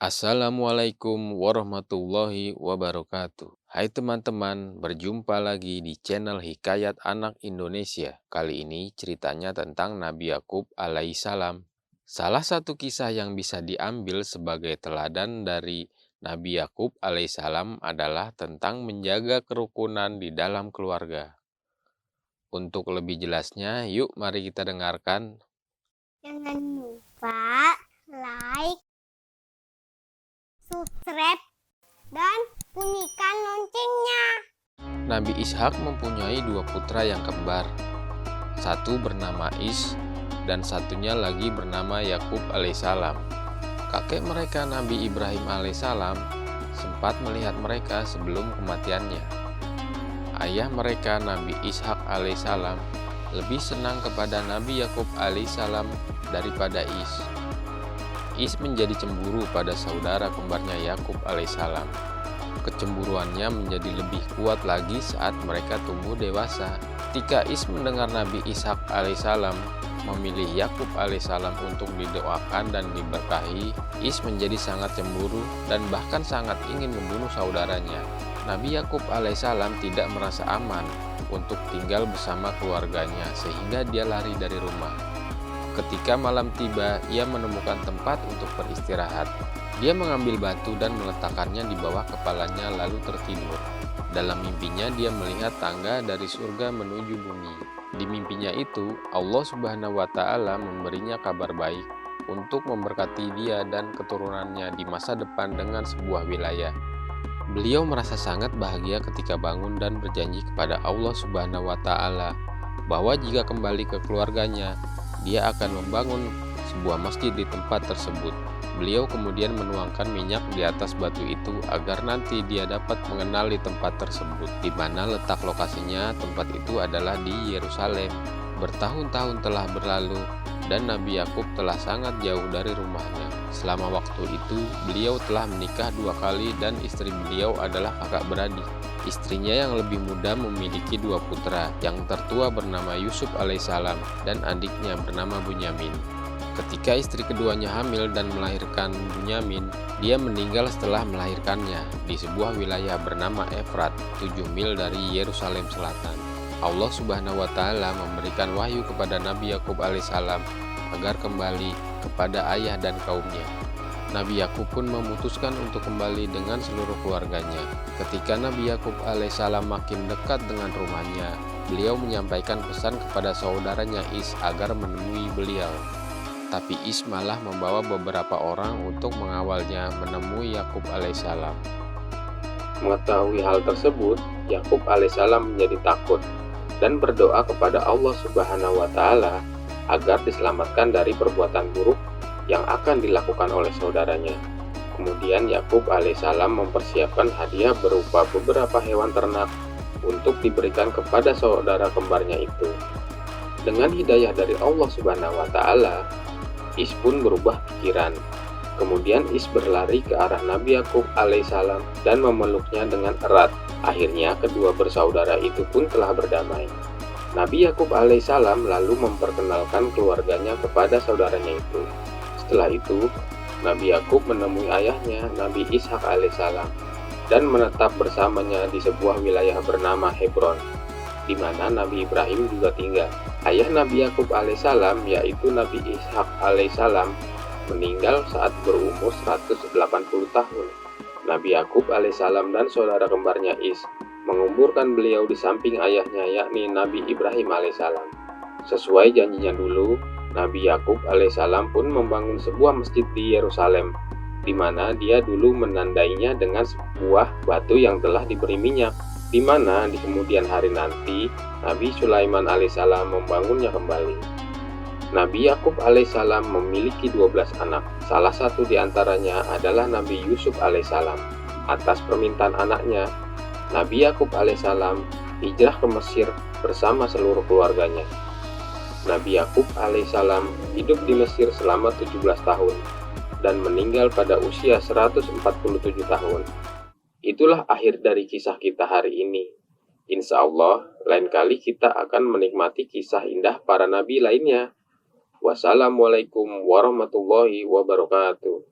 Assalamualaikum warahmatullahi wabarakatuh. Hai teman-teman, berjumpa lagi di channel Hikayat Anak Indonesia. Kali ini ceritanya tentang Nabi Yakub alaihissalam. Salah satu kisah yang bisa diambil sebagai teladan dari Nabi Yakub alaihissalam adalah tentang menjaga kerukunan di dalam keluarga. Untuk lebih jelasnya, yuk mari kita dengarkan. Jangan lupa like, subscribe, dan bunyikan loncengnya. Nabi Ishak mempunyai dua putra yang kembar. Satu bernama Is dan satunya lagi bernama Yakub alaihissalam. Kakek mereka Nabi Ibrahim alaihissalam sempat melihat mereka sebelum kematiannya. Ayah mereka Nabi Ishak alaihissalam lebih senang kepada Nabi Yakub alaihissalam daripada Is. Is menjadi cemburu pada saudara kembarnya Yakub alaihissalam. Kecemburuannya menjadi lebih kuat lagi saat mereka tumbuh dewasa. Ketika Is mendengar Nabi Ishak alaihissalam memilih Yakub alaihissalam untuk didoakan dan diberkahi, Is menjadi sangat cemburu dan bahkan sangat ingin membunuh saudaranya. Nabi Yakub alaihissalam tidak merasa aman untuk tinggal bersama keluarganya sehingga dia lari dari rumah. Ketika malam tiba, ia menemukan tempat untuk beristirahat. Dia mengambil batu dan meletakkannya di bawah kepalanya lalu tertidur. Dalam mimpinya dia melihat tangga dari surga menuju bumi. Di mimpinya itu, Allah Subhanahu wa Ta'ala memberinya kabar baik untuk memberkati dia dan keturunannya di masa depan dengan sebuah wilayah. Beliau merasa sangat bahagia ketika bangun dan berjanji kepada Allah Subhanahu wa Ta'ala bahwa jika kembali ke keluarganya, dia akan membangun sebuah masjid di tempat tersebut. Beliau kemudian menuangkan minyak di atas batu itu agar nanti dia dapat mengenali tempat tersebut. Di mana letak lokasinya, tempat itu adalah di Yerusalem. Bertahun-tahun telah berlalu dan Nabi Yakub telah sangat jauh dari rumahnya. Selama waktu itu, beliau telah menikah 2 kali dan istri beliau adalah kakak beradik. Istrinya yang lebih muda memiliki 2 putra, yang tertua bernama Yusuf alaihissalam dan adiknya bernama Bunyamin. Ketika istri keduanya hamil dan melahirkan Bunyamin, dia meninggal setelah melahirkannya di sebuah wilayah bernama Efrat, 7 mil dari Yerusalem Selatan. Allah Subhanahu wa Ta'ala memberikan wahyu kepada Nabi Yakub alaihissalam agar kembali kepada ayah dan kaumnya. Nabi Yakub pun memutuskan untuk kembali dengan seluruh keluarganya. Ketika Nabi Yakub alaihissalam makin dekat dengan rumahnya, beliau menyampaikan pesan kepada saudaranya Is agar menemui beliau. Tapi Is malah membawa beberapa orang untuk mengawalnya menemui Yakub alaihissalam. Mengetahui hal tersebut, Yakub alaihissalam menjadi takut dan berdoa kepada Allah Subhanahu wa Ta'ala agar diselamatkan dari perbuatan buruk yang akan dilakukan oleh saudaranya. Kemudian Yakub alaihissalam mempersiapkan hadiah berupa beberapa hewan ternak untuk diberikan kepada saudara kembarnya itu. Dengan hidayah dari Allah Subhanahu wa Ta'ala, Is pun berubah pikiran. Kemudian Is berlari ke arah Nabi Yakub alaihissalam dan memeluknya dengan erat. Akhirnya kedua bersaudara itu pun telah berdamai. Nabi Yakub alaihissalam lalu memperkenalkan keluarganya kepada saudaranya itu. Setelah itu, Nabi Yakub menemui ayahnya, Nabi Ishak alaihissalam, dan menetap bersamanya di sebuah wilayah bernama Hebron, di mana Nabi Ibrahim juga tinggal. Ayah Nabi Yakub alaihissalam, yaitu Nabi Ishak alaihissalam, meninggal saat berumur 180 tahun. Nabi Yakub alaihissalam dan saudara kembarnya Is menguburkan beliau di samping ayahnya, yakni Nabi Ibrahim alaihissalam. Sesuai janjinya dulu, Nabi Yakub alaihissalam pun membangun sebuah masjid di Yerusalem, di mana dia dulu menandainya dengan sebuah batu yang telah diberi minyak, di mana di kemudian hari nanti Nabi Sulaiman alaihissalam membangunnya kembali. Nabi Yakub alaihissalam memiliki 12 anak. Salah satu di antaranya adalah Nabi Yusuf alaihissalam. Atas permintaan anaknya, Nabi Yakub alaihissalam hijrah ke Mesir bersama seluruh keluarganya. Nabi Yakub alaihissalam hidup di Mesir selama 17 tahun dan meninggal pada usia 147 tahun. Itulah akhir dari kisah kita hari ini. Insya Allah, lain kali kita akan menikmati kisah indah para nabi lainnya. Wassalamualaikum warahmatullahi wabarakatuh.